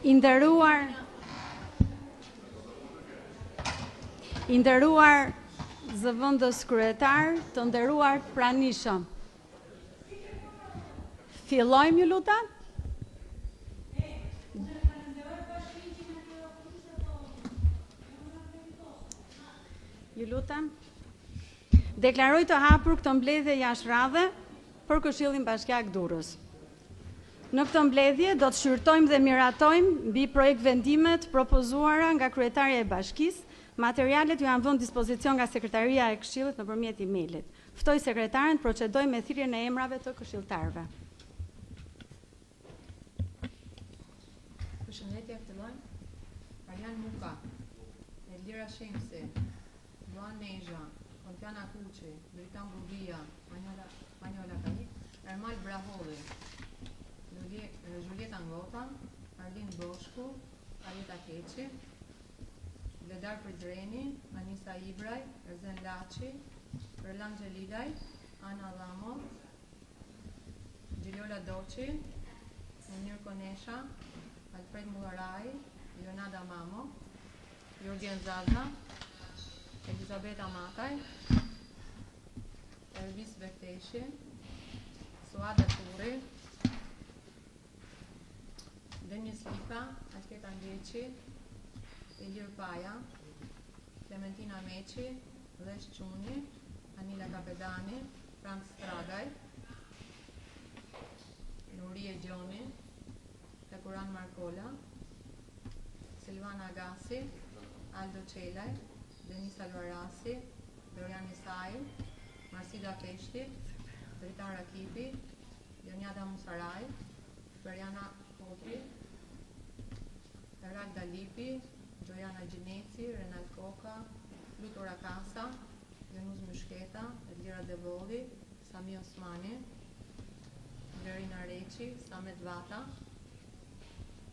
I nderuar zëvendës kryetar, të nderuar pranishëm. Fillojmë, ju lutem? Ju lutem. Deklaroj të hapur këtë mbledhje jashtëradhe për Këshillin Bashkiak Durrës. Në këtë mbledhje do të shqyrtojmë dhe miratojmë mbi projekt vendimet propozuara nga Kryetarja e Bashkisë. Materialet ju janë vënë dispozicion nga Sekretaria e Këshillit nëpërmjet emailit. Ftoj sekretaren të procedojë me thirrjen e emrave të këshilltarëve. Përshëndetje, fillojmë. Arjan Muka, Elira Shemsi, Luan Nezha, Kontiana Kuçi, Dritan Budia, Manjola Kani, Ermal Braholli, Julieta Ngota, Arlin Boshku, Arita Keqi, Ledar Prizreni, Anisa Ibraj, Erzen Laçi, Erlan Xhelilaj, Ana Lamo, Gjiliola Doçi, Munir Konesha, Alfred Mullaraj, Leonada Mamo, Jurgen Zaza, Elizabeta Mataj, Elvis Bekteshi, Suada Turi, Denis Lika, Asketa Ngjeqi, Ilir Paja, Clementina Meqi, Dhesh Quni, Anila Kapedani, Franz Stragaj, Nurie Gjoni, Tekuran Markola, Silvana Agasi, Aldo Qelaj, Denis Alvarasi, Dorian Isai, Marsida Peshti, Dritan Rakipi, Jonjada Musaraj, Periana Koti, Ragda Lipi, Gjojana Gjineci, Renal Koka, Lutur Akasa, Januz Mëshketa, Elira Devolli, Sami Osmani, Verina Reqi, Samet Vata,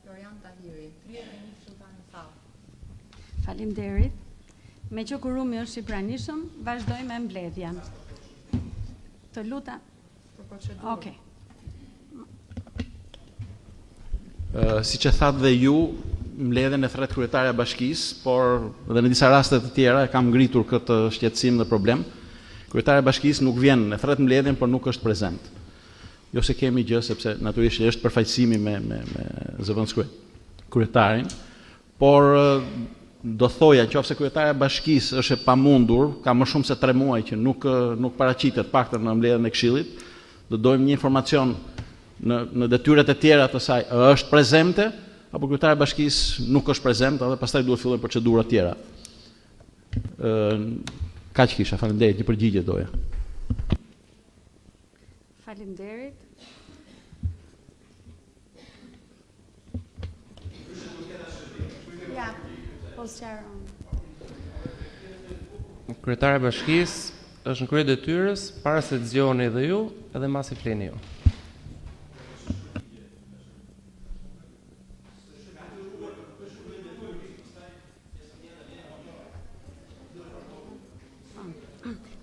Florian Tahiri. 31 këshilltar në sallë. Faleminderit. Me që kurumi është i pranishëm, vazhdojmë me mbledhjen. Të lutem. Për procedurë. Okej. Siç e thatë dhe ju, mbledhjen e thret Kryetarja e Bashkisë, por edhe në disa raste të tjera e kam ngritur këtë shqetësim dhe problem. Kryetarja e Bashkisë nuk vjen në thret mbledhjen, por nuk është prezent. Jo se kemi gjë, sepse natyrisht është përfaqësimi me zëvendës kryetarin, por do thoja nëse Kryetarja e Bashkisë është e pamundur, ka më shumë se 3 muaj që nuk paraqitet paktën në mbledhjen e Këshillit, do dojmë një informacion në detyrat e tjera të saj, është prezente apo Kryetarja e Bashkisë nuk është prezente dhe pastaj duhet fillojnë procedura tjera. Kaq kisha, faleminderit, një përgjigje doja. Faleminderit. Ja, posqaron. Kryetari i Bashkisë është në krye detyrës para se të zgjoni dhe ju, edhe mbasi fleni ju.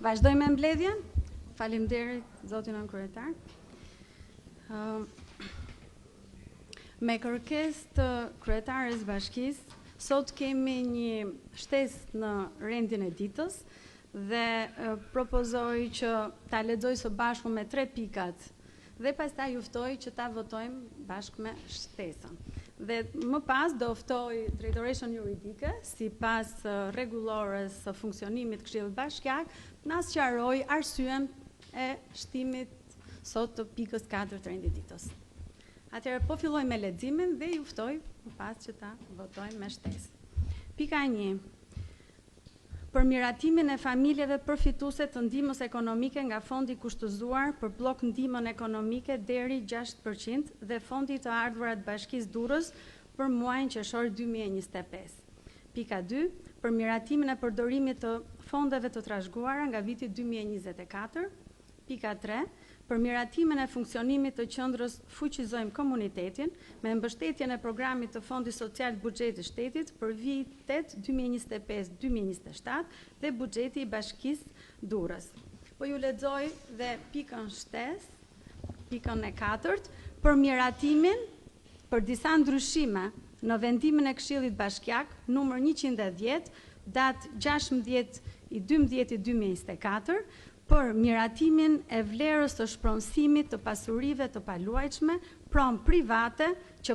Vazhdojmë me mbledhjen. Faleminderit zotin nën kryetar. Me kërkesë të kryetares bashkisë, sot kemi një shtesë në rendin e ditës dhe propozoj që ta lexoj së bashku me 3 pikat dhe pastaj ju ftoj që ta votojmë bashkë me shtesën. Dhe më pas do ftoj drejtoreshën juridike, sipas rregullores së funksionimit të Këshillit Bashkiak, na sqaroj arsyen e shtimit sot të pikës 4 të rendit ditës. Atëherë po filloj me leximin dhe ju ftoj më pas që ta votojmë me shtesë. Pika 1. Për miratimin e familjeve përfituese të ndihmës ekonomike nga fondi kushtëzuar për blok ndihmën ekonomike deri 6% dhe fondi të ardhurat Bashkisë Durrës për muajin qershor 2025. Pika 2. Për miratimin e përdorimit të fondeve të trashëguara nga viti 2024. Pika 3. Për miratimin e funksionimit të qendrës Fuqizojmë Komunitetin me mbështetjen e programit të Fondit Social të Buxhetit Shtetit për vitet 2025-2027 dhe buxheti i Bashkisë Durrës. Po ju lexoj dhe pikën shtesë, pikën e 4, për miratimin për disa ndryshime në vendimin e Këshillit Bashkiak numër 110, datë 16/12/2024, për miratimin e vlerës të shpronësimit të pasurive të paluajtshme pron private që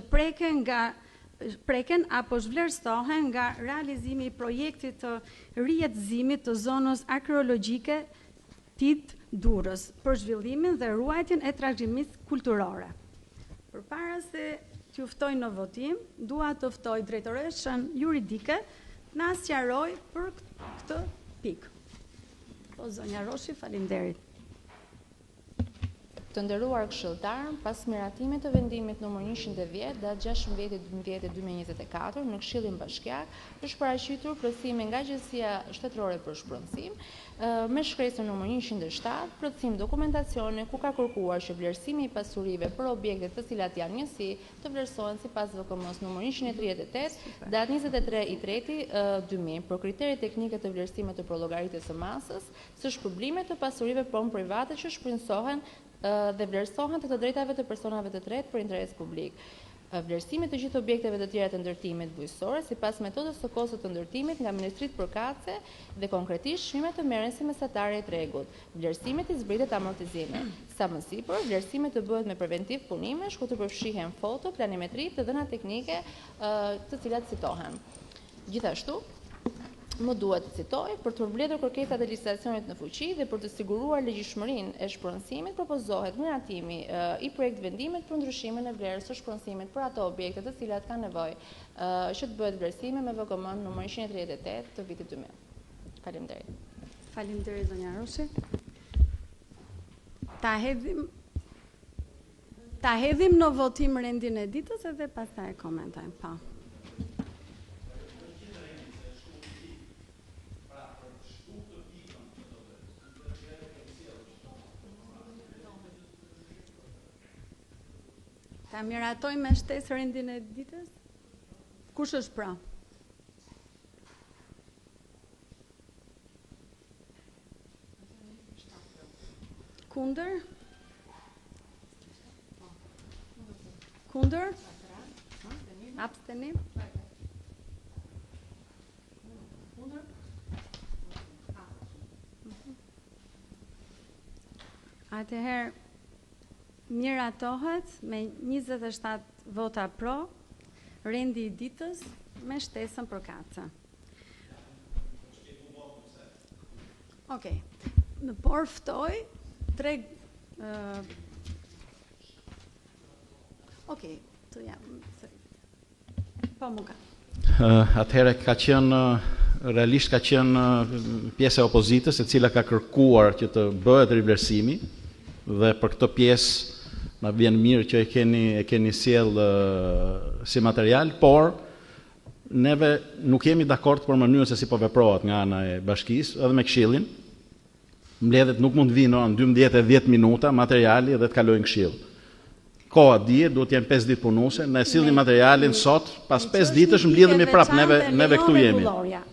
preken apo zhvlerësohen nga realizimi i projektit të rijetëzimit të zonës arkeologjike Tit Durrës për zhvillimin dhe ruajtjen e trashëgimisë kulturore. Përpara se t'ju ftoj në votim, dua të ftoj drejtoreshën juridike na sqaroj për këtë pikë. Po, zonja Roshi, faleminderit. Të nderuar këshilltar, pas miratimit të vendimit numër 110, datë 16/12/2024 në Këshillin Bashkiak, është paraqitur plotësimi nga Agjencia Shtetërore për Shpronësim me shkresën numër 107, plotësim dokumentacioni ku ka kërkuar që vlerësimi i pasurive për objektet të cilat janë njësi të vlerësohen sipas VKM-s numër 138, datë 23/3/2000 për kriteret teknike të vlerësimit të prollogaritjes së masës, së shpërblimet të pasurive pron private që shpërndahen dhe vlerësohen të drejtave të personave të tretë për interes publik. Vlerësimit të gjithë objekteve të tjera të ndërtimit bujqësore sipas metodës së kostot të ndërtimit nga Ministritë përkatëse dhe konkretisht çmimet të merren si mesatare e tregut. Vlerësimit i zbritet amortizime. Sa më sipër, vlerësimit të bëhet me preventiv punimesh ku të përfshihen foto, planimetri të dhëna teknike të cilat citohen. Gjithashtu, më duhet të citoj, për të përmbledhur kërkesat e licitacionit në fuqi dhe për të siguruar ligjshmërinë e shpronësimit, propozohet miratimi i projekt vendimit për ndryshimin e vlerës së shpronësimit për ato objekte të cilat kanë nevojë që të bëhet vlerësimi me VKM numër 138 të vitit 2000. Faleminderit. Faleminderit, zonja Roshi. Ta hedhim në votim rendin e ditës edhe pastaj e komentojmë. Pa. Ta miratojmë me shtesë rendin e ditës? Kush është pra? Kundër? Kundër? Abstenim? Atëherë, miratohet me 27 vota pro, rendi i ditës me shtesën përkatëse. Okej. Por ftoj tre Okej, të jam. Po më ka. Atëherë ka qenë realisht ka qenë pjesë e opozitës e cila ka kërkuar që të bëhet rivlerësimi dhe për këtë pjesë na vjen mirë që e keni sjell si material, por neve nuk jemi dakord për mënyrën se si po veprohet nga ana e bashkisë edhe me Këshillin. Mbledhet nuk mund të vinë në 12 e 10 minuta materiali dhe të kalojnë Këshill. Koha dihet, duhet të jenë 5 ditë punuse, ne sillim materialin sot, pas 5 ditësh mbledhemi prapë, neve këtu jemi.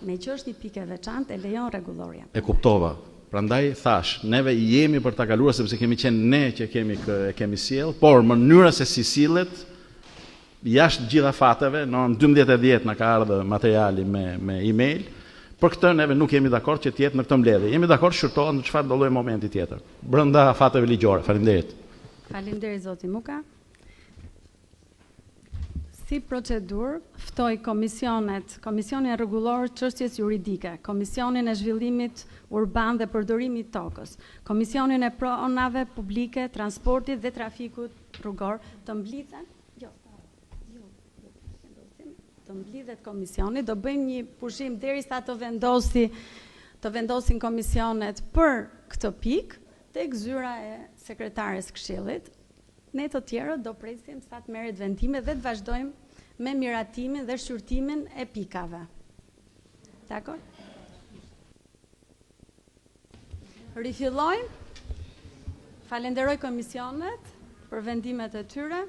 Me që është një pikë e veçantë e lejon rregulloria. E kuptova. Prandaj thash, neve jemi për ta kaluar sepse kemi qenë ne që kemi sjell, por mënyra se si sillet jashtë gjitha fateve, në 12:10 na ka ardhur materiali me email. Për këtë neve nuk jemi dakord që të jetë në këtë mbledhje. Jemi dakord shurtohet në çfarë do lloj momenti tjetër. Brenda fateve ligjore. Faleminderit. Faleminderit zoti Muka. Si procedurë, ftoj Komisionin Rregullor Çështjes Juridike, Komisionin e Zhvillimit Urban dhe Përdorimit Tokës, Komisionin e Pronave Publike, Transportit dhe Trafikut Rrugor të mblidhen. Të mblidhet komisioni, do bëjmë një pushim derisa të vendosin komisionet për këtë pikë tek zyra e sekretares Këshillit. Ne të tjerët do presim sa të merret vendime dhe të vazhdojmë me miratimin dhe shqyrtimin e pikave. Dakor? Rifillojmë. Falenderoj komisionet për vendimet e tyre.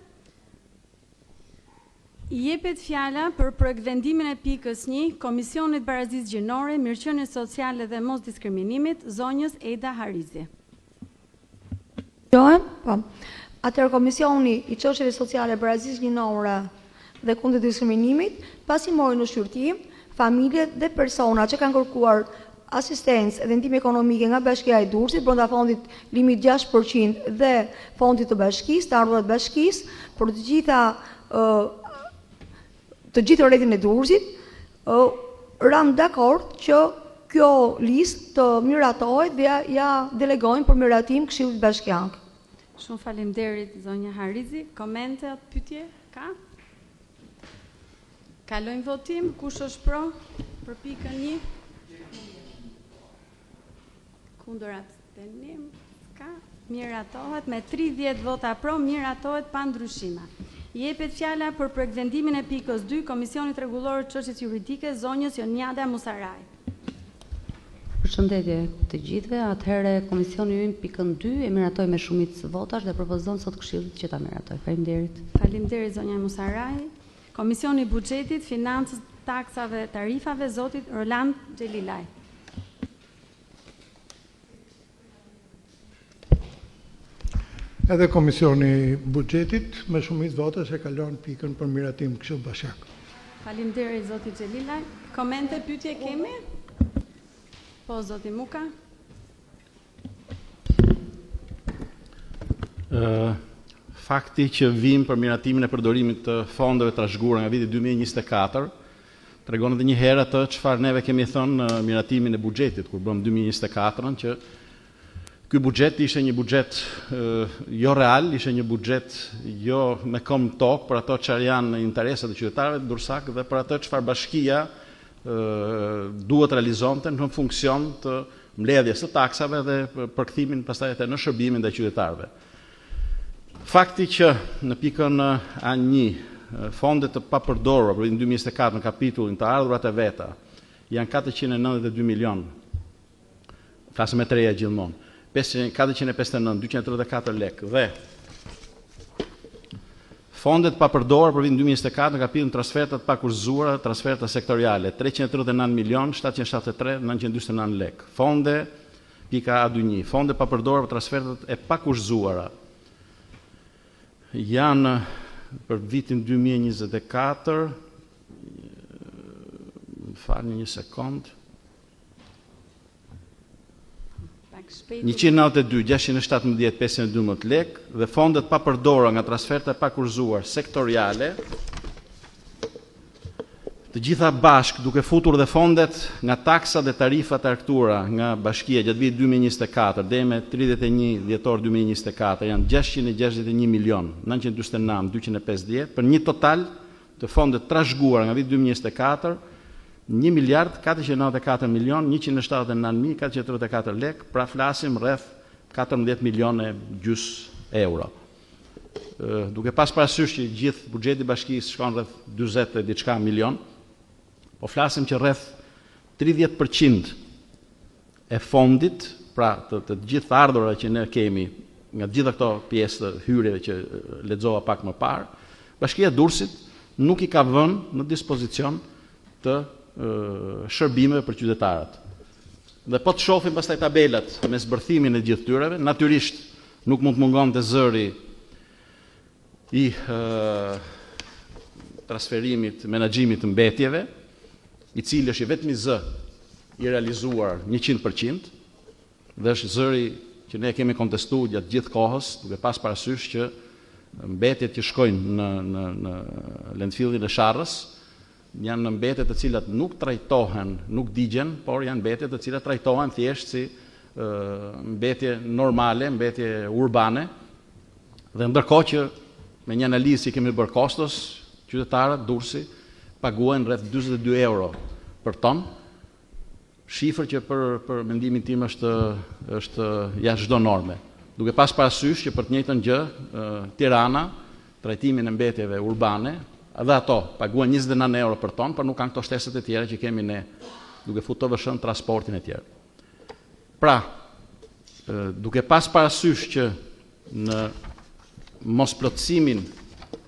I jepet fjala për projektvendimin e pikës 1, Komisionit Barazisë Gjinore, Mirëqenies Sociale dhe Mos Diskriminimit, zonjës Eda Harizi. Po. Atëherë Komisioni i Çështjeve Sociale Barazisë Gjinore dhe kundër diskriminimit, pasi mori në shqyrtim familjet dhe persona që kanë kërkuar asistencë dhe ndihmë ekonomike nga Bashkia e Durrësit brenda fondit limit 6% dhe fondit të bashkisë, të ardhurat bashkisë, për të gjithë rrethin e Durrësit, ram dakord që kjo listë të miratohet dhe ja delegojnë për miratim Këshillit Bashkiak. Shumë faleminderit zonja Harizi. Komente atë pyetje ka? Kalojmë votim. Kush është pro për pikën 1? Kundër abstenim ka? Miratohet me 30 vota pro, miratohet pa ndryshime. Jepet fjala për projektvendimin e pikës 2 Komisionit Rregullor të Çështjes Juridike zonjës Joniada Musaraj. Përshëndetje të gjithëve, atëherë komisioni ynë pikën 2 e miratoi me shumicë votash dhe propozon sot Këshillit që ta miratoj. Faleminderit. Faleminderit zonja Musaraj. Komisioni i Buxhetit, Financës, Taksave, Tarifave, zotit Roland Xhelilaj. Edhe Komisioni Buxhetit me shumicë votash e kalon pikën për miratim Këshill Bashkiak. Faleminderit zoti Xhelilaj. Komente, pyetje kemi? Po, zoti Muka. Fakti që vim për miratimin e përdorimit të fondeve trashëguara nga viti 2024 tregon edhe një herë atë çfarë neve kemi thënë në miratimin e buxhetit kur bëm 2024-ën që ky buxhet ishte një buxhet jo real, ishte një buxhet jo me këmbë tokë për ato çfarë janë interesat e qytetarëve të Durrësak dhe për ato çfarë bashkia duhet realizonte në funksion të mbledhjes së taksave dhe përkthimin pastaj edhe në shërbimin ndaj qytetarëve. Fakti që në pikën A1 fondet të papërdorura për 2024 në kapitullin të ardhurat e veta janë 492 milion. Flasëm me treja gjithmonë. 459, 234 lek dhe fondet papërdorura për vitin 2024 në kapitullin transferta të pakurzuara, transferta sektoriale 339 milion 773 949 lek. Fonde pika A21, fondet papërdorura për transfertat e pakurzuara janë për vitin 2024, falni një sekond, 192, 617, 512 lek dhe fondet papërdorura nga transferta e pakurzuar sektoriale, të gjitha bashk duke futur dhe fondet nga taksa dhe tarifat e arktura nga bashkia gjatë vitit 2024 deri me 31 dhjetor 2024 janë 661 milion 949 250 për një total të fondet trashëguara nga viti 2024 1 miliard 494 milion 179 434 lek, pra flasim rreth 14 milione gjys euro. Duke pas parasysh që gjithë buxheti i bashkisë shkon rreth 40 e diçka milion, po flasim që rreth 30% e fondit, pra të gjithë ardhurat që ne kemi nga gjitha këto pjesë të hyrjeve që lexova pak më parë, Bashkia e Durrësit nuk i ka vënë në dispozicion të shërbimeve për qytetarët. Dhe po të shohim pastaj tabelat me zbërthimin e gjithë tyreve, natyrisht nuk mund të mungonte zëri i transferimit, menaxhimit të mbetjeve, i cili është vetëm i zë i realizuar 100%, dhe është zëri që ne kemi kontestuar gjatë gjithë kohës, duke pas parasysh që mbetjet që shkojnë në landfillin e Sharrës janë mbetjet të cilat nuk trajtohen, nuk digjen, por janë mbetjet të cilat trajtohen thjesht si mbetje normale, mbetje urbane, dhe ndërkohë që me një analizë që kemi bërë kostos, qytetarët Durrësi paguajnë rreth 42 euro për ton, shifër që për mendimin tim është jashtë çdo norme. Duke pas parasysh që për të njëjtën gjë, Tirana, trajtimin e mbetjeve urbane, edhe ato paguajnë 29 euro për ton, por nuk kanë këto shtesat e tjera që kemi ne, duke futur vëshën transportin e tjerë. Pra, duke pas parasysh që në mosplotësimin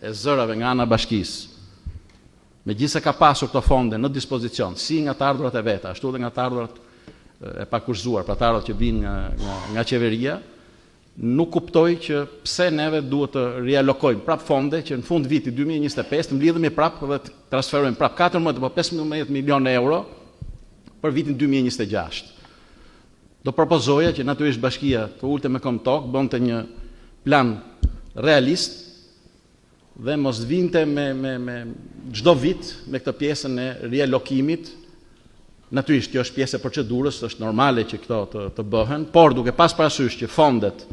e zërave nga ana bashkisë, megjithëse ka pasur këto fonde në dispozicion, si nga të ardhurat e veta, ashtu edhe nga të ardhurat e pakurzuar, pra të ardhurat që vinë nga qeveria, nuk kuptoj që pse neve duhet të rialokojmë prap fonde që në fund vitit 2025 të mblidhemi prap dhe të transferojmë prap 14 apo 15 milion euro për vitin 2026. Do propozoja që natyrisht bashkia të ulte me këmbë tokë, bënte një plan realist dhe mos vinte me çdo vit me këtë pjesën e rialokimit. Natyrisht kjo është pjesë e procedurës, është normale që këto të bëhen, por duke pas parasysh që fondet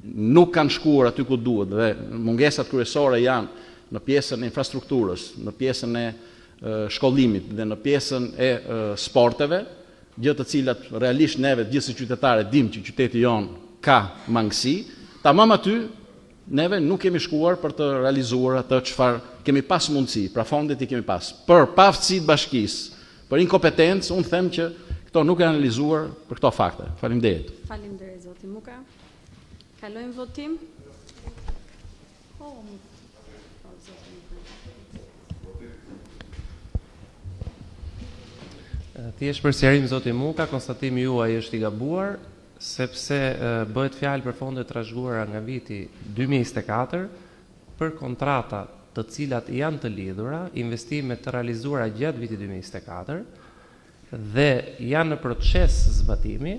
nuk kanë shkuar aty ku duhet dhe mungesat kryesore janë në pjesën e infrastrukturës, në pjesën e shkollimit dhe në pjesën e sporteve, gjë të cilat realisht neve gjithë si qytetarë dim që qyteti jonë ka mangësi, tamam aty neve nuk kemi shkuar për të realizuar atë çfarë kemi pas mundësi, pra fondet i kemi pas. Për paaftësitë bashkisë, për inkompetencë, unë them që këto nuk janë realizuar për këto fakte. Faleminderit. Faleminderit zoti Muka. Kalojmë votim. Thjesht për sqarim zoti Muka, konstatimi juaj është i gabuar, sepse bëhet fjalë për fondet trashëguara nga viti 2024 për kontrata të cilat janë të lidhura, investime të realizuara gjatë vitit 2024 dhe janë në proces zbatimi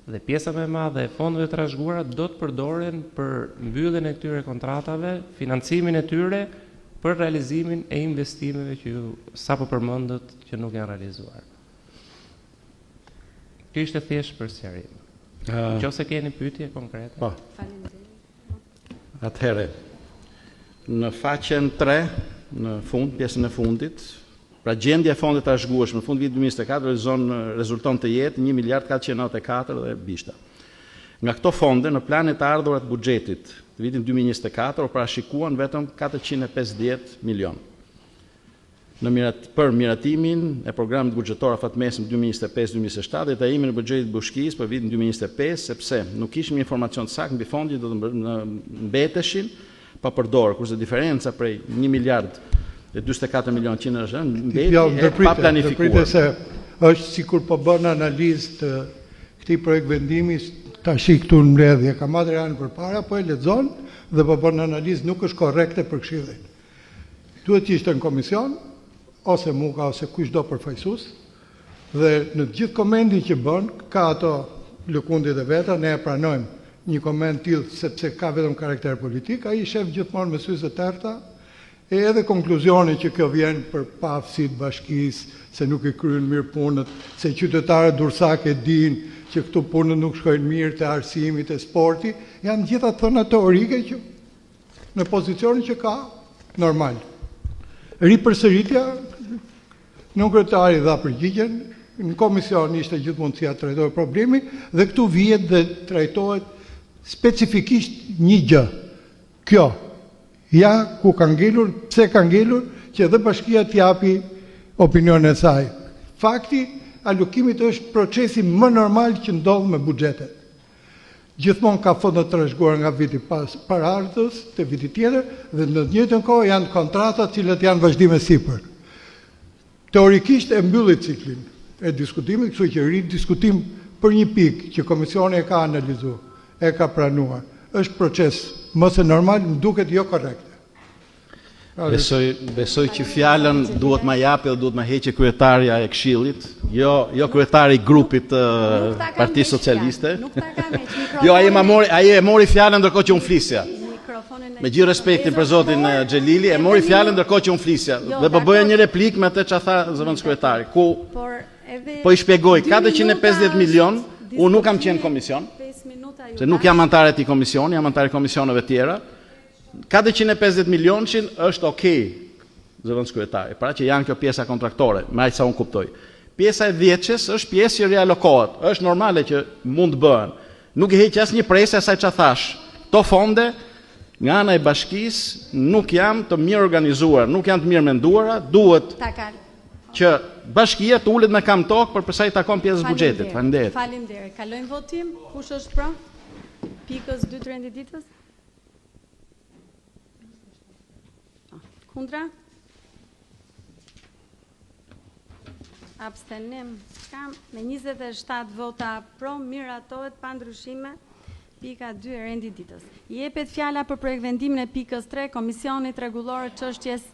dhe pjesa më e madhe e fondeve të trashëguara do të përdoren për mbylljen e këtyre kontratave, financimin e tyre për realizimin e investimeve që ju sapo përmendët që nuk janë realizuar. Kjo ishte thjesht për sqarim. Nëse keni pyetje konkrete. Po. Faleminderit. Atëherë, në faqen 3, në fund, pjesën e fundit, pra gjendja e fondet të trashëgueshme në fund vitit 2024 rezulton të jetë 1 miliard 494 dhe bishta. Nga këto fonde, në planet të ardhurat buxhetit të vitin 2024, parashikuan vetëm 450 milion. Për miratimin e programit buxhetor afatmesëm 2025-2027 dhe tajimin e buxhetit bashkisë për vitin 2025, sepse nuk kishim informacion sakt mbi fondin do të mbeteshin pa përdorur, kurse diferenca prej 1 miliard e 44 milion që është mbeti e pa planifikuar. Se është sikur po bën analizë të këtij projekt vendimi, tash këtu në mbledhje ka materialin përpara, po e lexon dhe po bën analizë, nuk është korrekte për Këshillin. Duhet të ishte në komision ose Muka ose kushdo përfaqësues dhe në të gjithë komentin që bën ka ato lëkundit e veta, ne e pranojmë një koment tillë sepse ka vetëm karakter politik, ai shef gjithmonë me sy të terta. E edhe konkluzioni që kjo vjen për paaftësitë bashkisë, se nuk i kryen mirë punët, se qytetarët dursak e dinë që këtu punët nuk shkojnë mirë të arsimit e sporti, janë gjitha thëna teorike që në pozicionin që ka, normal. Ripërsëritja, nuk kryetari dha përgjigjen, në komision ishte gjithmonë si të trajtojë problemi, dhe këtu vihet dhe trajtohet specifikisht një gjë, kjo. Ja, ku ka ngelur, pse ka ngelur, që dhe bashkia t'japi opinionin e saj. Fakti, alokimit është procesi më normal që ndodh me buxhetet. Gjithmonë ka fonde të trashëguara nga viti paraardhës te viti tjetër dhe në të njëjtën kohë janë kontrata të cilat janë vazhdime sipër. Teorikisht e mbylli ciklin e diskutimit, kështu që ridiskutim për një pikë që komisioni e ka analizuar, e ka pranuar. Është proces mos e normal, më duket jo korrekte. Besoj që fjalën duhet ma japi dhe duhet ma heqe kryetarja e Këshillit, jo kryetari i grupit Partisë Socialiste. Nuk ta kam heq. Jo, ai e mori fjalën ndërkohë që unë flisja. Me gjithë respektin për zotin Xhelili, e mori fjalën ndërkohë që unë flisja. Dhe po bëja një replikë me atë çfarë tha zëvendës kryetari, ku po i shpjegoj 450 milion, unë nuk kam qenë komision. Se nuk jam antar e këtij komisioni, jam antar i komisioneve tjera. 450 milionçin është okay, zëvendës kryetari, para që janë kjo pjesa kontraktore, me aq sa unë kuptoj. Pjesa e vjeçës është pjesë që rialokohet, është normale që mund të bëhen. Nuk i heq asnjë presë asaj çfarë thash. Këto fonde nga ana e bashkisë nuk janë të mirë organizuar, nuk janë të mirë menduara, duhet që bashkia të ulet me kam tokë për sa i takon pjesës buxhetit. Faleminderit. Faleminderit. Kalojmë votim. Kush është pra? Pikës 2 të renditës? Kundra? Abstenim. Kam me 27 vota pro, miratohet pa ndryshime Pika 2 e rendi ditës. Jepet fjala për projekt vendimin e pikës 3 Komisionit Rregullor Çështjes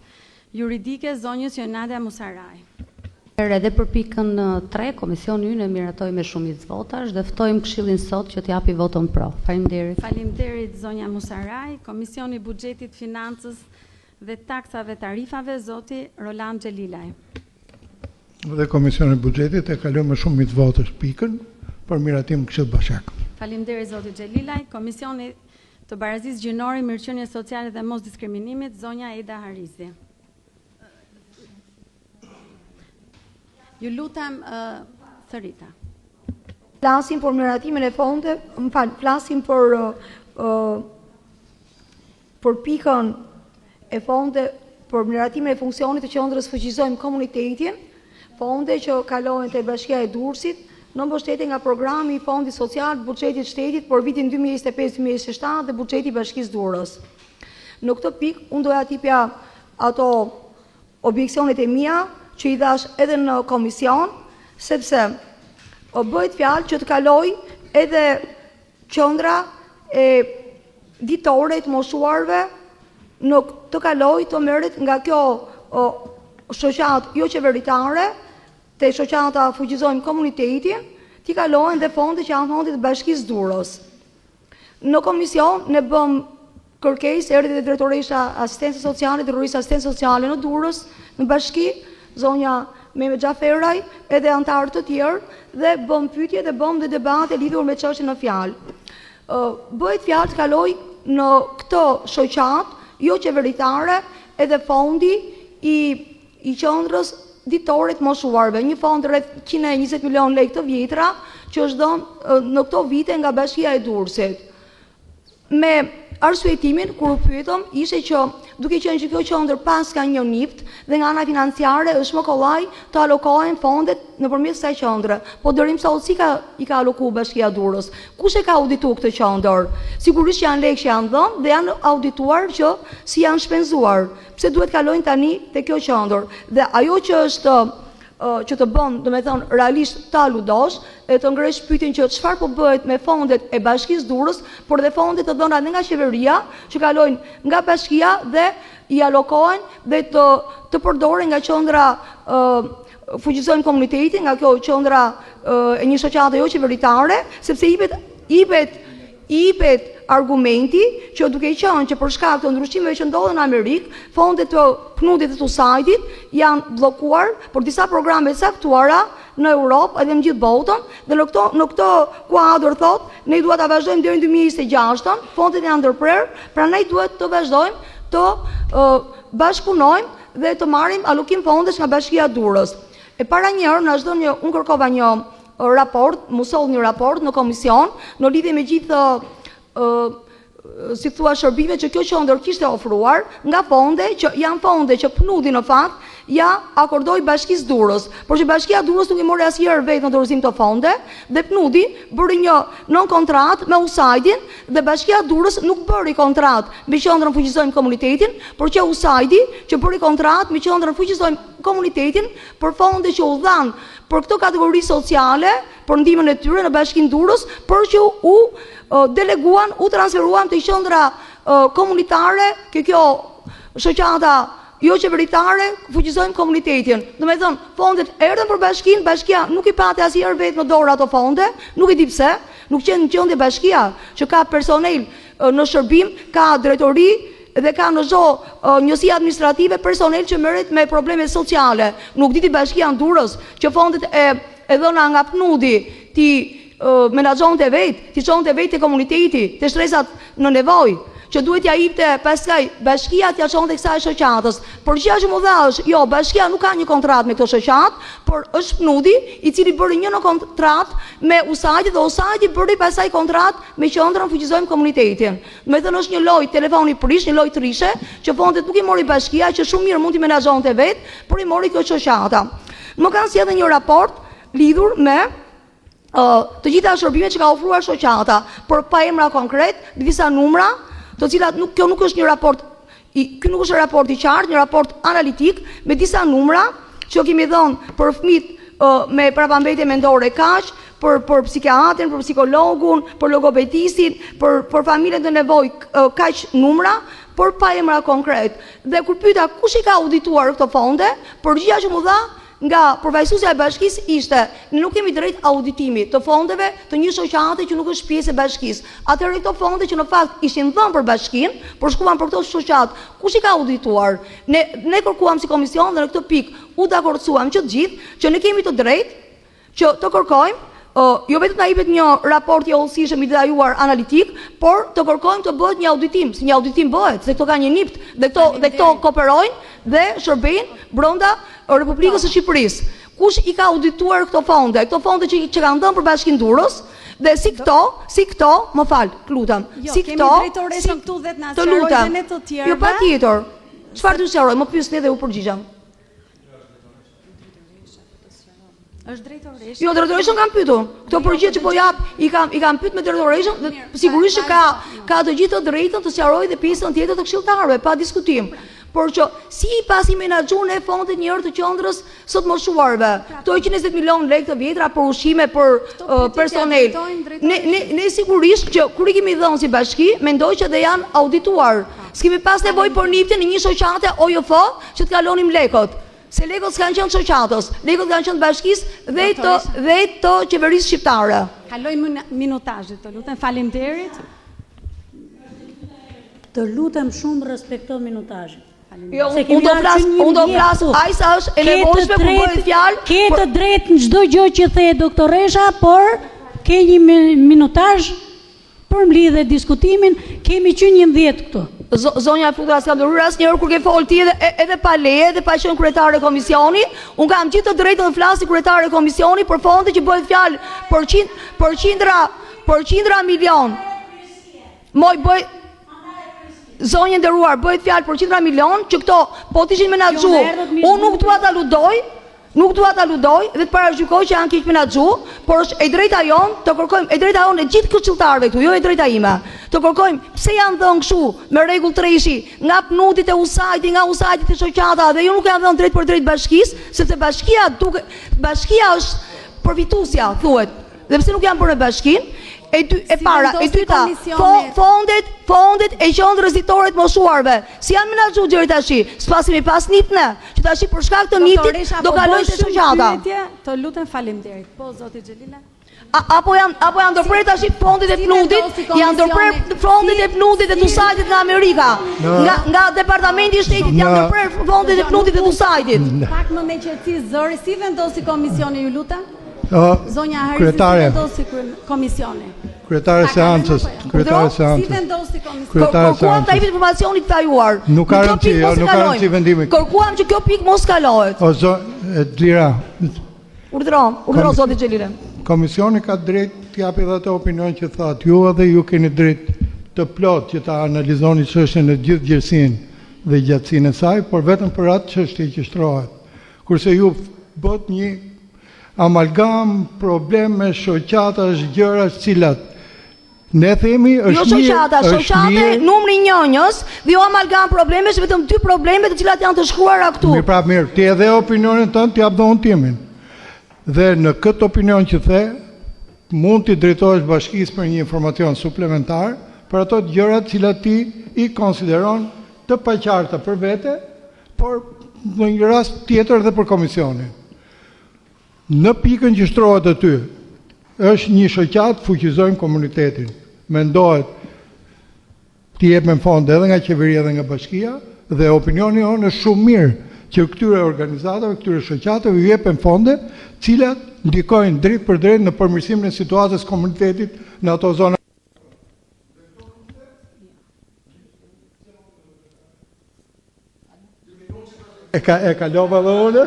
Juridike zonjës Jonada Musaraj. Edhe për pikën 3, komisioni ynë e miratoi me shumicë votash dhe ftojmë Këshillin sot që t'japi voton pro. Faleminderit. Faleminderit zonja Musaraj. Komisioni Buxhetit, Financës dhe Taksave Tarifave zoti Roland Xhelilaj. Dhe Komisioni Buxhetit e kaloi me shumicë votash pikën për miratim Këshill Bashak. Faleminderit zoti Xhelilaj. Komisioni të Barazisë Gjinore, Mirëqenies Sociale dhe Mos Diskriminimit zonja Eda Harizi. Ju lutem Sarita. Flasim për miratimin e fonde, flasim për pikën e fonde për miratimin e funksionit të qendrës fuqizojmë komunitetin, fonde që kalojnë te Bashkia e Durrësit në mbështetje nga programi i Fondit Social Buxhetit Shtetit për vitin 2025-2027 dhe buxheti i Bashkisë Durrës. Në këtë pikë unë doja t'japja ato objeksionet e mia që i dhash edhe në komision, sepse bëhet fjalë që të kaloj edhe qendra e ditore të moshuarve në të kaloj të merret nga kjo shoqatë jo qeveritare, te shoqata fuqizojmë komunitetin, t'i kalojnë dhe fonde që janë fondit të Bashkisë Durrës. Në komision ne bëm kërkesë, erdhi dhe drejtoresha asistencë sociale dhe rruisë asistencë sociale në Durrës, në bashki, zonja Mehmet Xhaferaj, edhe antarë të tjerë, dhe bëm pyetje dhe bëm dhe debate lidhur me çështjen në fjalë. Bëhet fjalë të kaloj në këtë shoqat jo qeveritare edhe fondi i qendrës ditore të moshuarve, një fond rreth 120 milion lekë të vjetra që është dhënë në këto vite nga Bashkia e Durrësit. Me arsyetimin kur u pyetëm ishte që duke qenë që kjo qendër pas ka një nipt dhe nga ana financiare është më kollaj të alokohen fondet nëpërmjet kësaj qendre. Po dërim sot si i ka alokuar Bashkia e Durrës? Kush e ka audituar këtë qendër? Sigurisht janë lekë që janë dhënë dhe janë audituar që si janë shpenzuar. Pse duhet kalojnë tani te kjo qendër? Dhe ajo që është që të bën, domethënë realisht ta ludosh e të ngresh pyetjen që çfarë po bëhet me fondet e Bashkisë Durrës, por dhe fondet të dhëna nga qeveria që kalojnë nga bashkia dhe i alokohen dhe të përdoren nga qendra fuqizojmë komunitetin, nga kjo qendra e një shoqate jo qeveritare, sepse i jepet argumenti që duke qenë që për shkak të ndryshimeve që ndodhen në Amerikë, fondet të PNUD-it dhe të USAID-it janë bllokuar për disa programe të caktuara në Europë edhe në gjithë botën, dhe në këtë kuadër thotë, ne duhet ta vazhdojmë deri në 2026, fondet janë ndërprer, prandaj duhet të vazhdojmë të bashkëpunojmë dhe të marrim alokim fondesh nga Bashkia e Durrës. E para një herë na çdon unë kërkova një raport, më soll një raport në komision në lidhje me gjithë si thua shërbimet që kjo qendër kishte ofruar nga fonde që janë fonde që PNUD-i në fakt ja akordoi Bashkisë Durrës, por që Bashkia e Durrës nuk i mori asnjëherë vetë në dorëzim të fonde dhe PNUD-i bëri një non kontrat me USAID-in dhe Bashkia e Durrës nuk bëri kontrat me qendrën fuqizojmë komunitetin, por që USAID-i që bëri kontrat me qendrën fuqizojmë komunitetin për fonde që u dhan për këtë kategori sociale, për ndihmën e tyre në Bashkinë Durrës, por që u deleguan, u transferuan të qendra komunitare, kjo shoqata jo qeveritare, fuqizojmë komunitetin. Domethënë, fondet erdhën për bashkinë, bashkia nuk i pati asnjëherë vetë në dorë ato fonde, nuk e di pse, nuk qenë në qendje bashkia që ka personel në shërbim, ka drejtori dhe ka në çdo njësi administrative personel që merret me probleme sociale. Nuk diti Bashkia e Durrës që fondet e dhëna nga PNUD-i ti menaxhonte vetë, ti çonte vetë komuniteti, te shtresat në nevojë, që duhet ja jepte pastaj bashkia t'ia çonte kësaj shoqatës. Por gjëja që më dha është, jo, bashkia nuk ka një kontratë me këtë shoqatë, por është PNUD-i i cili bëri një kontratë me USAID dhe USAID bëri pastaj kontratë me qendrën fuqizojmë komunitetin. Domethënë është një lojë telefoni prish, një lojë trishe, që fondet nuk i mori bashkia, që shumë mirë mund t'i menaxhonte vetë, por i mori kjo shoqata. Më kanë sjellë një raport lidhur me të gjitha shërbimet që ka ofruar shoqata, por pa emra konkret, disa numra, të cilat kjo nuk është një raport, ky nuk është raport i qartë, një raport analitik me disa numra që kemi dhënë për fëmijët me prapambetje mendore kaq, për psikiatrin, për psikologun, për logopedistin, për familjen të nevojë kaq numra, por pa emra konkret. Dhe kur pyeta kush i ka audituar këto fonde, përgjigjja që mu dha nga përfaqësuesja e bashkisë ishte, ne nuk kemi drejt auditimi të fondeve të një shoqate që nuk është pjesë e bashkisë. Atëherë këto fonde që në fakt ishin dhënë për bashkinë, por shkuan për këto shoqat, kush i ka audituar? Ne kërkuam si komision dhe në këtë pikë u dakordsuam që të gjithë që ne kemi të drejtë që të kërkojmë jo vetëm na jepet një raport i hollësishëm i detajuar analitik, por të kërkojmë të bëhet një auditim, si një auditim bëhet, se këto kanë një nipt dhe këto kooperojnë dhe shërbejnë brenda Republikës së Shqipërisë. Kush i ka audituar këto fonde që kanë dhënë për Bashkinë Durrës, dhe si këto, më fal, lutem. Si këto, kemi drejtoreshën këtu dhe të na sqarojë dhe ne të tjerëve. Jo, patjetër. Çfarë të sqaroj? Më pyesni dhe u përgjigjem. Është drejtoreshë. Jo, drejtoreshën kam pyetur. Këto përgjigje që po jap i kam pyet me drejtoreshën dhe sigurisht që ka të gjithë të drejtën të sqarojë dhe pjesën tjetër të këshilltarëve, pa diskutim. Por që si i pasi menaxhuar e fondit njërë të qendrës sot moshuarve, këto 120 milion lekë të vjetra për ushqime për personel. Ne sigurisht që kur i kemi dhënë si bashki, mendoj që dhe janë audituar. S'kemi pas nevojë për niptin në një shoqate OJF që të kalonim lekët. Se lekët s'kanë qenë shoqatës, lekët kanë qenë bashkisë dhe të qeverisë shqiptare. Kalojmë minutazhet, të lutem, faleminderit. Të lutem shumë respekto minutazhin. Jo, unë do flas, ai sa është e nevojshme kur bëhet fjalë. Ke të drejtë në çdo gjë që the doktoresha, por ke një minutazh për mlidhe diskutimin, kemi qenë 11 këtu. Zonja Futra s'kam dëruar asnjëherë kur ke folë ti edhe pa leje dhe pa qenë kryetare e komisionit, unë kam gjithë të drejtën të flas si kryetare e komisionit për fonde që bëhet fjalë për qindra milion. Zonjë nderuar, bëhet fjalë për qindra milion që këto po të ishin menaxhuar. Unë nuk dua ta ludoj dhe të parashikoj që janë keq menaxhuar, por është e drejta jonë të kërkojmë, e drejta jonë e gjithë këshilltarëve këtu, jo e drejta ime. Të kërkojmë pse janë dhënë kështu me rregull treshi nga pnutit e usajti, nga usajti të shoqata dhe jo nuk janë dhënë drejt për drejt bashkisë, sepse bashkia është përfituesja, thuhet. Dhe pse nuk janë bërë bashkinë? E dyta, fondet e qendrës ditore të moshuarve, si janë menaxhuar deri tash? S'pasi mi pas nipne, që tash për shkak të niptit do kalojnë te shoqata. Të lutem, faleminderit. Po zoti Xhelila. Apo janë ndërprer tash fondet e pnutit, janë ndërprer fondet e pnutit e usajtit nga Amerika. Nga departamenti i shtetit janë ndërprer fondet e pnutit e usajtit. Pak më me qetësi zëri, si vendosi komisioni, ju lutem? Zonja Harisi, si vendosi komisioni? Kryetare seancës. Si vendosi komisioni? Kërkuam ta jepet informacionit të tajuar. Nuk ka rëndësi vendimi. Kërkuam që kjo pikë mos kalohet. O Dira. Urdhëro zoti Xhelile. Komisioni ka drejt të japi edhe atë opinion që thatë ju, edhe ju keni drejt të plot që ta analizoni çështjen në gjithë gjerësinë dhe gjatësinë e saj, por vetëm për atë çështje që shtrohet. Kurse ju bët një amalgam, probleme, shoqatash, gjërash cilat ne themi është shoqate numri 1-njës dhe jo amalgam problemesh, vetëm 2 probleme të cilat janë të shkruara këtu. Mirë, ti edhe opinionin tënd t'jap dhe unë timin. Dhe në këtë opinion që the, mund t'i drejtohesh bashkisë për një informacion suplementar për ato gjërat cilat ti i konsideron të paqarta për vete, por në një rast tjetër dhe për komisionin. Në pikën që shtrohet aty, është një shoqat, fuqizojmë komunitetin. Mendohet t'i jepen fonde edhe nga qeveria edhe nga bashkia, dhe opinioni jonë është shumë mirë që këtyre organizatave, këtyre shoqatave ju jepen fonde, cilat ndikojnë drejt për drejt në përmirësimin e situatës komunitetit në ato zona. E kalova dhe unë?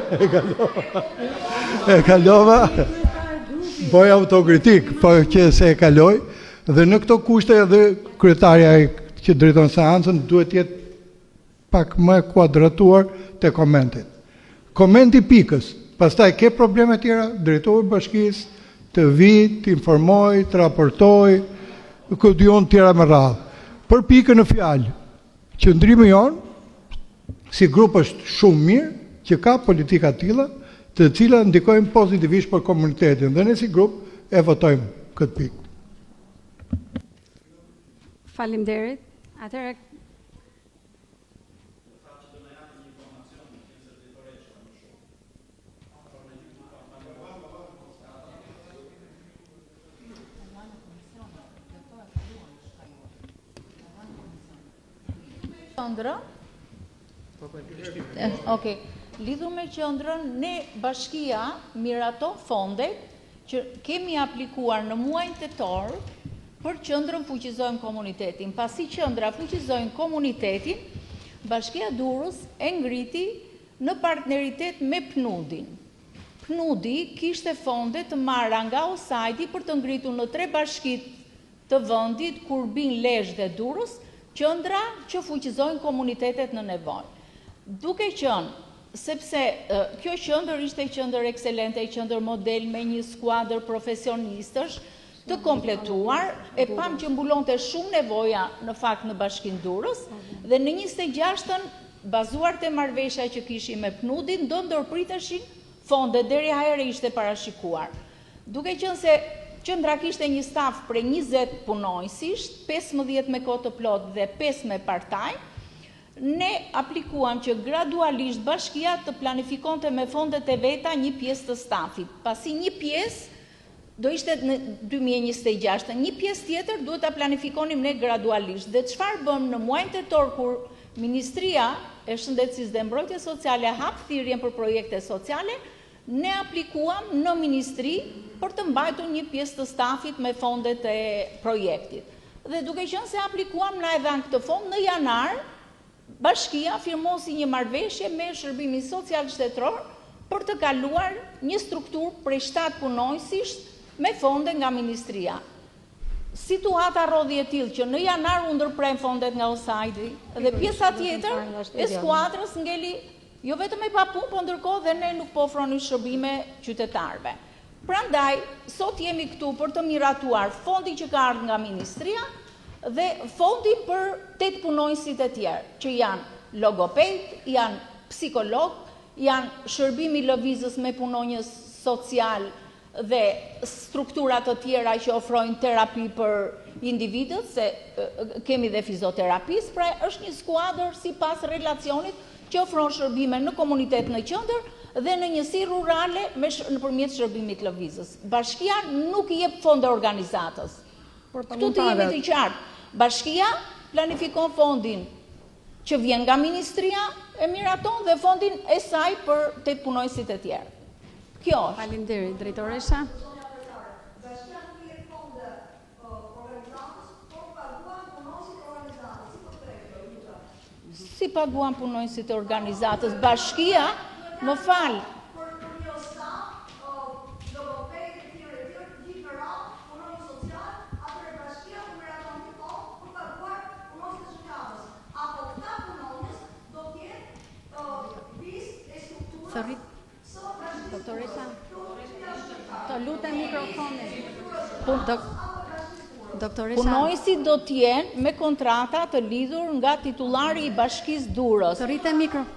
E kalova? Boj autokritik, po që se e kaloj, dhe në këto kushte edhe kryetarja që drejton seancën duhet jetë pak më kuadratuar të komentit. Komenti pikës, pastaj ke probleme tjera, drejtori bashkisë të vi, të informoj, të raportoj, këtë jonë tjera me radhë. Për pikën në fjalë, qëndrimi jonë, si grup është shumë mirë, që ka politika tilla, të cilat ndikojnë pozitivisht për komunitetin, dhe ne si grup e votojmë këtë pikë. Faleminderit. Atëherë qendrën. Okej. Lidhur me qendrën, ne bashkia miraton fondet që kemi aplikuar në muajin tetor për qendrën fuqizojmë komunitetin. Pasi qendra fuqizojmë komunitetin, Bashkia Durrës e ngriti në partneritet me PNUD-in. PNUD-i kishte fonde të marra nga OSAID-i për të ngritur në 3 bashkit të vendit, Kurbin, Lezhë dhe Durrës, qendra që fuqizojnë komunitetet në nevojë. Duke qenë sepse kjo qendër ishte qendër ekselente, qendër model me një skuadër profesionistësh të kompletuar, e pam që mbulonte shumë nevoja në fakt në Bashkinë Durrës dhe në 26-ën, bazuar te marrëveshja që kishim me PNUD-in, do ndërpriteshin fonde deri herë ishte parashikuar. Duke qenë se qendra kishte një staf prej 20 punonjësish, 15 me kohë të plot dhe 5 me part-time, ne aplikuam që gradualisht bashkia të planifikonte me fondet e veta një pjesë të stafit. Pasi një pjesë do ishte në 2026, një pjesë tjetër duhet ta planifikonim ne gradualisht. Dhe çfarë bëm në muajin tetor kur Ministria e Shëndetësisë dhe Mbrojtjes Sociale hap thirrjen për projekte sociale, ne aplikuam në ministri për të mbajtur një pjesë të stafit me fondet e projektit. Dhe duke qenë se aplikuam na e dhan këtë fond në janar, bashkia firmosi një marrëveshje me Shërbimin Social Shtetëror për të kaluar një strukturë prej 7 punonjësish me fonde nga ministria. Situata rodhi e tillë që në janar u ndërprem fondet nga OSAID-i dhe pjesa tjetër e skuadrës ngeli jo vetëm e papunë, po ndërkohë dhe ne nuk po ofronin shërbime qytetarëve. Prandaj, sot jemi këtu për të miratuar fondi që ka ardhur nga ministria dhe fondi për 8 punonjësit e tjerë, që janë logoped, janë psikolog, janë shërbimi lëvizës me punonjës social dhe strukturat të tjera që ofrojnë terapi për individët, se kemi dhe fizioterapist, pra është një skuadër sipas relacionit që ofron shërbime në komunitet në qendër dhe në njësi rurale nëpërmjet shërbimit lëvizës. Bashkia nuk i jep fonde organizatës. Këtu të jemi të qartë. Bashkia planifikon fondin që vjen nga ministria e miraton dhe fondin e saj për 8 punonjësit e tjerë. Kjo është. Faleminderit, drejtoresha. Bashkia nuk i jep fonde organizatës, por paguan punonjësit e organizatës. Si paguan punonjësit e organizatës? Bashkia, më fal. Doktoresha, të lutem mikrofonin. Doktoresha, Punonjësit do t'jenë me kontrata të lidhur nga titullari i Bashkisë Durrës. të rritem mikrofonin.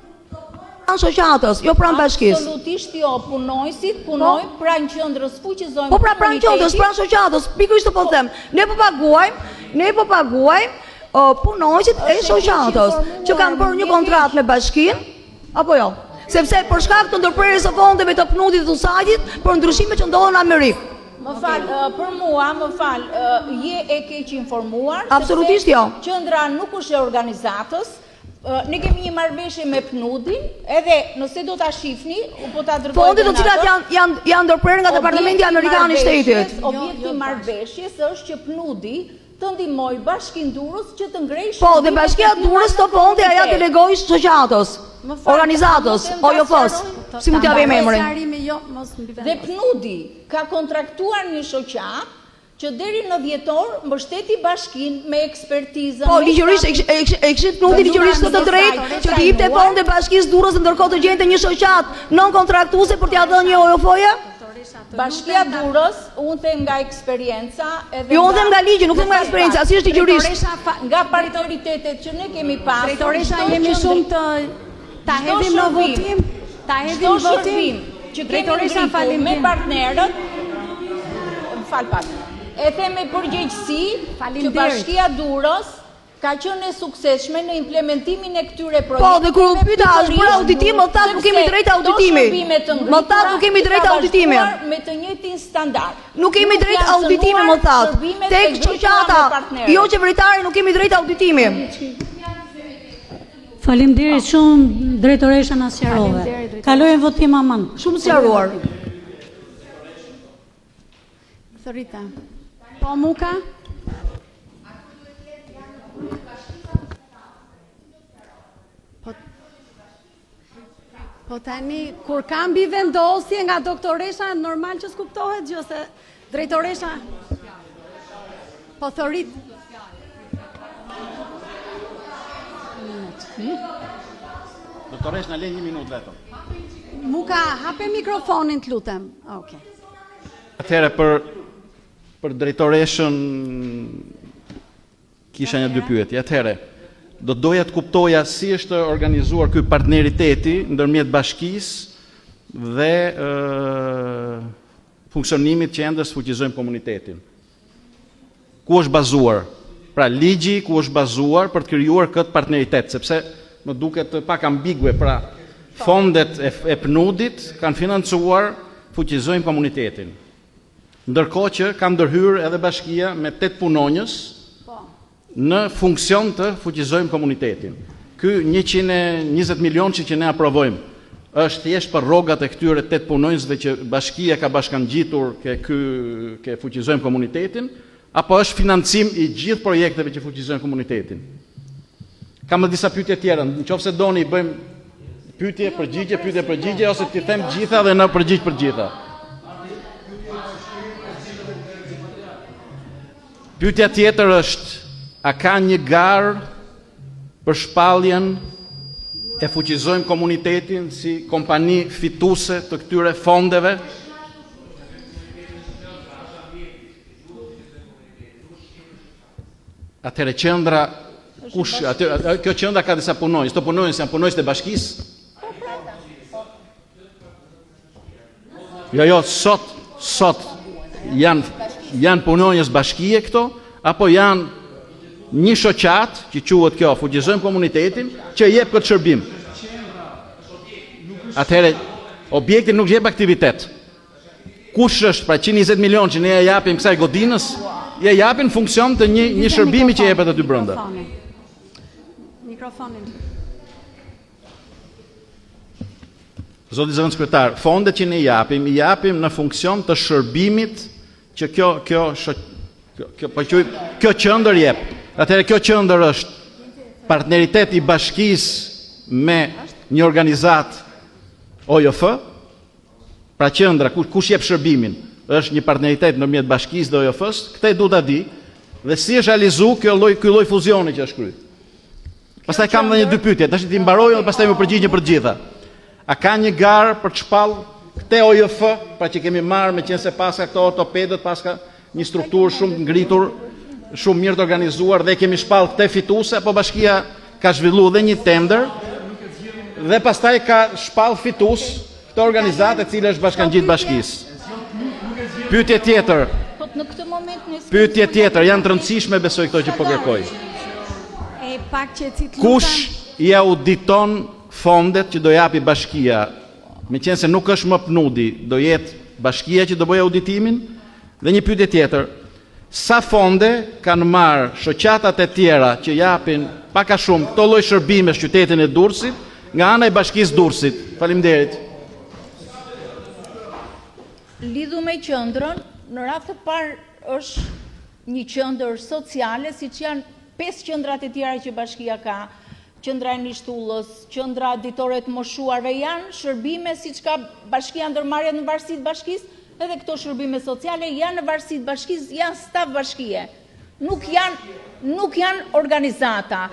Pranë shoqatës, jo pranë bashkisë. Absolutisht jo, punonjësit punojnë pranë qendrës fuqizojmë. Po pranë qendrës, pranë shoqatës, pikërisht po them. Ne po paguajmë punonjësit e shoqatës që kanë bërë një kontratë me bashkinë, apo jo? Sepse për shkak të ndërprerjes së fondeve të PNUD-it dhe USAID-it për ndryshime që ndodhen në Amerikë. Më fal, për mua, je e keq informuar. Absolutisht jo. Qendra nuk është e organizatës. Ne kemi një marrëveshje me PNUD-in, edhe nëse do ta shihni, po ta dërgoj. Fondet të cilat janë ndërprerë nga Departamenti Amerikan i Shtetit. Objekti i marrëveshjes është që PNUD-i të ndihmoj Bashkinë Durrës që të ngrejë. Po, dhe Bashkia Durrës të fonde aja delegoi shoqatës, organizatës, OJF-s. Si mund t'ja vëmë emrin? Dhe PNUD-i ka kontraktuar një shoqatë që deri në dhjetor mbështeti bashkinë me ekspertizën. Po, ligjërisht e kishit PNUD-i ligjërisht të drejtë që t'i jepte fonde Bashkisë Durrës ndërkohë të gjente një shoqatë non kontraktuese për t'ia dhënë një OJF-je? Bashkia Durrës, unë them nga eksperienca edhe jo, unë them nga ligji, nuk them nga eksperienca, si është ligjërisht. Nga partneritetet që ne kemi pasur. Drejtoresha, jemi shumë ta hedhim në votim, që kemi ngritur me partnerët fal pak. E them me përgjegjësi që Faleminderit. Bashkia Durrës ka qenë e suksesshme në implementimin e këtyre Po, projekteve. dhe kur u pyeta është për auditim, më thash nuk kemi drejt auditimi. Më thash nuk kemi drejt auditimi. Me të njëjtin standard. Nuk kemi drejt auditimi, më thatë. Tek shoqata, jo qeveritare, nuk kemi drejt auditimi. Faleminderit shumë drejtoresha na sqarove. Kalojmë votim aman. Shumë sqaruar. Thorita. Po Muka? Po tani, kur kam mbi vendosje nga doktoresha, normal që s'kuptohet gjë, se drejtoresha... Po Thorit... Doktoresh, na le 1 minutë vetëm. Muka, hape mikrofonin të lutem. Okej. Atëherë për drejtoreshën kisha një 2 pyetje. Atëherë, do doja të kuptoja si është organizuar ky partneriteti ndërmjet bashkisë dhe funksionimit qendrës Fuqizojmë Komunitetin. Ku është bazuar? Pra ligji ku është bazuar për të krijuar këtë partneritet, sepse më duket pak ambigue, pra fondet e PNUD-it kanë financuar Fuqizojmë Komunitetin. Ndërkohë që ka ndërhyrë edhe bashkia me 8 punonjës në funksion të Fuqizojmë Komunitetin. Ky 120 milion që ne aprovojmë është thjesht për rrogat e këtyre 8 punonjësve që bashkia ka bashkangjitur ke Fuqizojmë Komunitetin, apo është financim i gjithë projekteve që Fuqizojmë Komunitetin? Kam edhe disa pyetje tjera, nëse doni bëjmë pyetje, përgjigje, ose ti them gjitha dhe na përgjigj për gjitha. Pyetja tjetër është, a ka një garë për shpalljen e Fuqizojmë Komunitetin si kompani fituese të këtyre fondeve? Atëherë qendra, kush, kjo qendra ka disa punonjës, këto punonjës janë punonjës të bashkisë? Jo, sot janë punonjës bashkie këto, apo janë një shoqat që quhet kjo Fuqizojmë Komunitetin që jep këtë shërbim. Atëherë objekti nuk jep aktivitet. Kush është pra 120 milion që ne ja japim kësaj godinës? Ja japin funksion të një shërbimi që jepet aty brenda. Mikrofonin. Zoti Zëvendës Kryetar, fondet që ne i japim në funksion të shërbimit që kjo qendër jep. Atëherë kjo qendër është partneritet i bashkisë me një organizat OJF, pra qendra kush jep shërbimin, është një partneritet ndërmjet bashkisë dhe OJF-s, këtë du ta di, dhe si është realizu ky lloj fuzioni që është kryer. Pastaj kam edhe një 2 pyetje, tash ti mbaroj dhe pastaj më përgjigj për të gjitha. A ka një garë për të shpall këtë OJF, pra që kemi marrë me qenë se paska këto ortopedët, paska një strukturë shumë ngritur, shumë mirë të organizuar dhe kemi shpall këtë fituese, apo bashkia ka zhvilluar dhe një tender dhe pastaj ka shpall fitues këtë organizatë e cila është bashkangjit bashkisë. Pyetje tjetër. Në këtë moment Pyetje tjetër, janë të rëndësishme besoj këto që po kërkoj. Kush i auditon fondet që do japi bashkia? Me qenë se nuk është më PNUD-i, do jetë bashkia që do bëjë auditimin? Dhe një pyetje tjetër, sa fonde kanë marrë shoqatat e tjera që japin pak a shumë këto lloj shërbimesh qytetin e Durrësit nga ana e bashkisë Durrësit? Faleminderit. Lidhu me qendrën, në radhë të parë është një qendër sociale, siç janë 5 qendrat e tjera që bashkia ka, qendra e Nishtullës, qendra ditore të moshuarve, janë shërbime siç ka bashkia ndërmarrjet në varësi të bashkisë, edhe këto shërbime sociale janë në varësi të bashkisë, janë staf bashkie. Nuk janë organizata.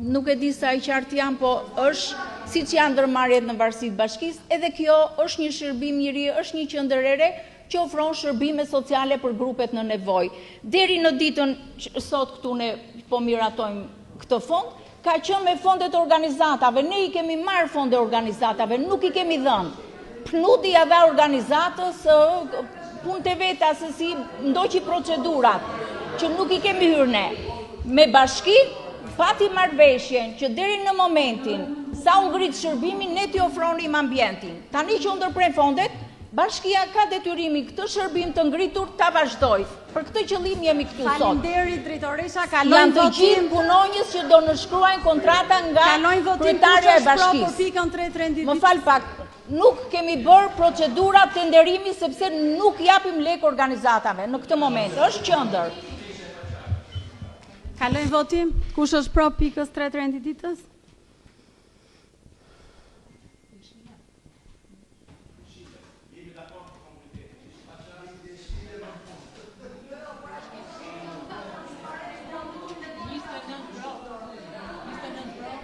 Nuk e di sa i qartë janë, po është siç janë ndërmarrjet në varësi të bashkisë, edhe kjo është një shërbim i ri, është një qendër e re që ofron shërbime sociale për grupet në nevojë. Deri në ditën sot këtu ne po miratojmë këtë fond, ka qenë me fondet organizatave, ne I kemi marrë fonde organizatave, nuk I kemi dhënë. Pnuti ja dha organizatës punët e veta se si ndoqi procedurat, që nuk I kemi hyrë ne. Me bashki, pati marrëveshjen që deri në momentin sa u ngrit shërbimin, ne t'i ofronim ambientin. Tani që u ndërpren fondet, bashkia ka detyrimin këtë shërbim të ngritur ta vazhdoj. Për këtë qëllim jemi këtu sot. Faleminderit drejtoresha, kalojmë Janë të votim. gjithë punonjës që do në shkruajnë kontrata nga kryetarja e bashkisë. Për pikën 3 renditës. Më fal pak, nuk kemi bërë procedura tenderimi sepse nuk japim lek organizatave në këtë moment. Është qendër. Kalojmë votim. Kush është pro pikës 3 renditës?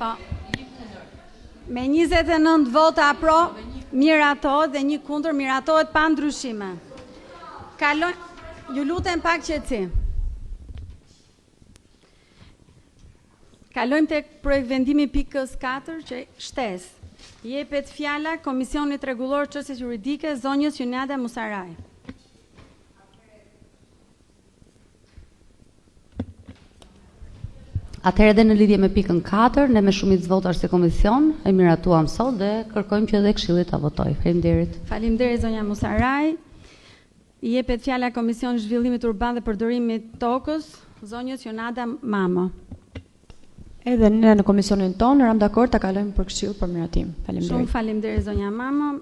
Po. Me 29 vota pro, miratohet dhe 1 kundër, miratohet pa ndryshime. Ju lutem pak qetësi. Kalojmë tek projekt vendimi pikës 4 që shtesë. Jepet fjala Komisionit Rregullor Çështjes Juridike zonjës Junada Musaraj. Atëherë edhe në lidhje me pikën 4, ne me shumicë votash se komision e miratuam sot dhe kërkojmë që edhe Këshilli ta votojë. Faleminderit. Faleminderit zonja Musaraj. I jepet fjala Komisionit Zhvillimit Urban dhe Përdorimit Tokës, zonjës Jonada Mamo. Edhe ne në komisionin tonë ram dakord ta kalojmë për këshill për miratim. Faleminderit. Shumë faleminderit zonja Mamo.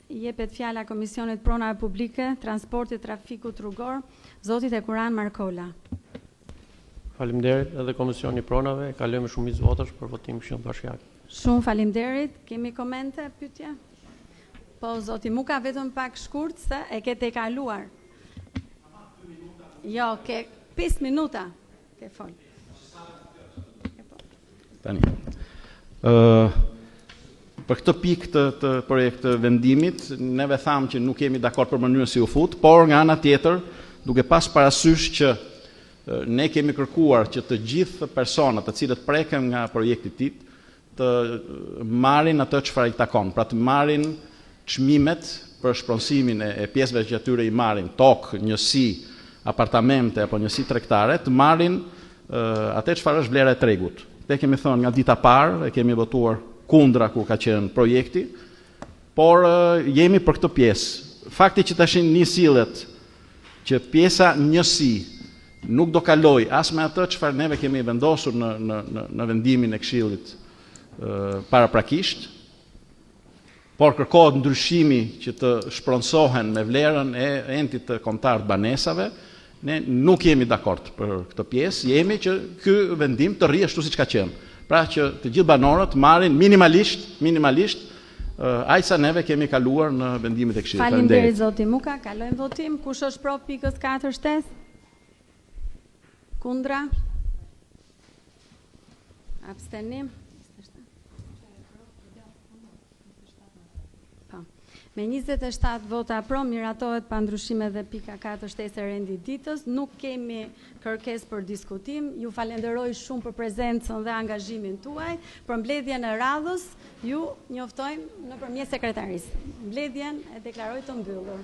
I jepet fjala Komisionit Pronave Publike, Transportit, Trafikut Rrugor, zoti Tekuran Markola. Faleminderit edhe Komisioni Pronave, kalojmë shumicë votash për votim Këshill Bashkiak. Shumë faleminderit. Kemi komente, pyetje? Po zoti, mu ka vetëm pak shkurt se e ke tejkaluar. Jo, ke 5 minuta. Ke fol. Tani. Për këtë pikë të projekt vendimit, neve thamë që nuk jemi dakord për mënyrën si u fut, por nga ana tjetër, duke pas parasysh që ne kemi kërkuar që të gjithë personat të cilët preken nga projekti TIT të marrin atë çfarë I takon, pra të marrin çmimet për shpronësimin e pjesëve që atyre I marrin tokë, njësi, apartamente apo njësi tregtare, të marrin atë çfarë është vlera e tregut. Ne kemi thënë nga dita parë, e kemi votuar kundra kur ka qenë projekti, por jemi për këtë pjesë. Fakti që tashin një sillet që pjesa njësi nuk do kaloj as me atë çfarë neve kemi vendosur në vendimin e Këshillit paraprakisht, por kërkohet ndryshimi që të shpronsohen me vlerën e entit të kombëtar të banesave, ne nuk jemi dakord për këtë pjesë, jemi që ky vendim të rri ashtu siç ka qenë. Pra që të gjithë banorët marrin minimalisht aq sa neve kemi kaluar në vendimet e Këshillit. Faleminderit zoti Muka, kalojmë votim. Kush është pro pikës 4 shtesë? Kundra? Abstenim? Po. Me 27 vota pro, miratohet pa ndryshime dhe pika 4 shtesë e rendit ditës. Nuk kemi kërkesë për diskutim. Ju falenderoj shumë për prezencën dhe angazhimin tuaj. Për mbledhjen e radhës, ju njoftojmë nëpërmjet sekretarisë. Mbledhjen e deklaroj të mbyllur.